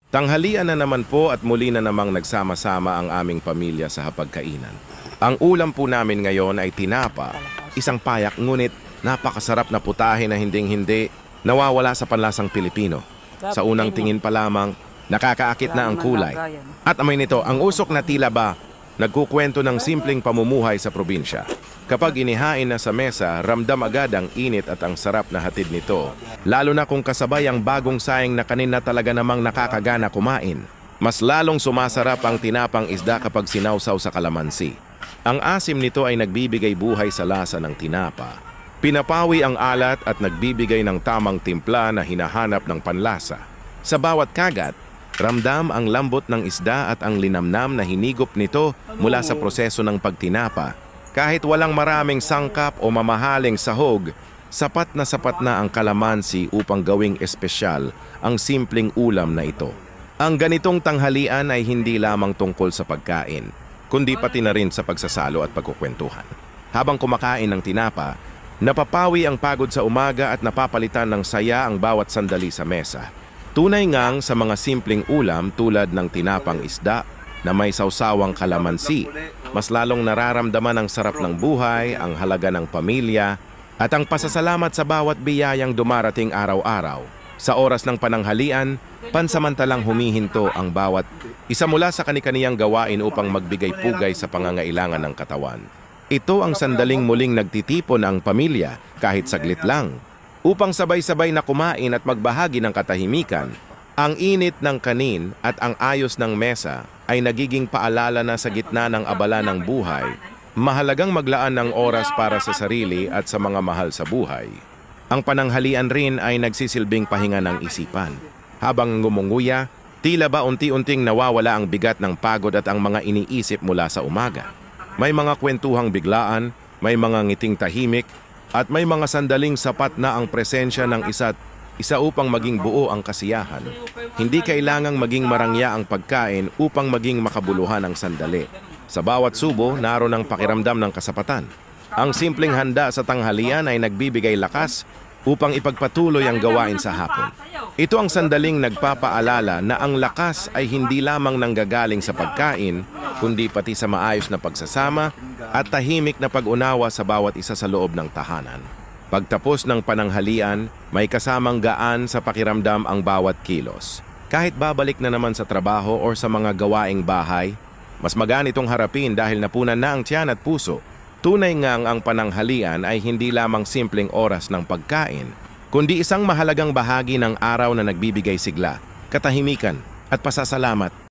Tanghalian na naman po at muli na namang nagsama-sama ang aming pamilya sa hapagkainan. Ang ulam po namin ngayon ay tinapa, isang payak ngunit napakasarap na putahe na hinding-hindi nawawala sa panlasang Pilipino. Sa unang tingin pa lamang, nakakaakit na ang kulay. At amoy nito, ang usok na tila ba nagkukwento ng simpleng pamumuhay sa probinsya. Kapag inihain na sa mesa, ramdam agad ang init at ang sarap na hatid nito. Lalo na kung kasabay ang bagong saing na kanina talaga namang nakakagana kumain. Mas lalong sumasarap ang tinapang isda kapag sinawsaw sa kalamansi. Ang asim nito ay nagbibigay buhay sa lasa ng tinapa. Pinapawi ang alat at nagbibigay ng tamang timpla na hinahanap ng panlasa. Sa bawat kagat, ramdam ang lambot ng isda at ang linamnam na hinigop nito mula sa proseso ng pagtinapa. Kahit walang maraming sangkap o mamahaling sahog, sapat na ang kalamansi upang gawing espesyal ang simpleng ulam na ito. Ang ganitong tanghalian ay hindi lamang tungkol sa pagkain, kundi pati na rin sa pagsasalo at pagkukwentuhan. Habang kumakain ng tinapa, napapawi ang pagod sa umaga at napapalitan ng saya ang bawat sandali sa mesa. Tunay ngang sa mga simpleng ulam tulad ng tinapang isda na may sawsawang kalamansi, mas lalong nararamdaman ang sarap ng buhay, ang halaga ng pamilya, at ang pasasalamat sa bawat biyayang dumarating araw-araw. Sa oras ng pananghalian, pansamantalang humihinto ang bawat isa mula sa kani-kaniyang gawain upang magbigay pugay sa pangangailangan ng katawan. Ito ang sandaling muling nagtitipon ang pamilya, kahit saglit lang, upang sabay-sabay na kumain at magbahagi ng katahimikan. Ang init ng kanin at ang ayos ng mesa ay nagiging paalala na sa gitna ng abala ng buhay, mahalagang maglaan ng oras para sa sarili at sa mga mahal sa buhay. Ang pananghalian rin ay nagsisilbing pahinga ng isipan. Habang ngumunguya, tila ba unti-unting nawawala ang bigat ng pagod at ang mga iniisip mula sa umaga. May mga kwentuhang biglaan, may mga ngiting tahimik, at may mga sandaling sapat na ang presensya ng isa't isa upang maging buo ang kasiyahan. Hindi kailangang maging marangya ang pagkain upang maging makabuluhan ang sandali. Sa bawat subo, naroon ang pakiramdam ng kasapatan. Ang simpleng handa sa tanghalian ay nagbibigay lakas upang ipagpatuloy ang gawain sa hapon. Ito ang sandaling nagpapaalala na ang lakas ay hindi lamang nanggagaling sa pagkain, kundi pati sa maayos na pagsasama at tahimik na pag-unawa sa bawat isa sa loob ng tahanan. Pagtapos ng pananghalian, may kasamang gaan sa pakiramdam ang bawat kilos. Kahit babalik na naman sa trabaho o sa mga gawaing bahay, mas magaan itong harapin dahil napunan na ang tiyan at puso. Tunay ngang ang pananghalian ay hindi lamang simpleng oras ng pagkain, kundi isang mahalagang bahagi ng araw na nagbibigay sigla, katahimikan at pasasalamat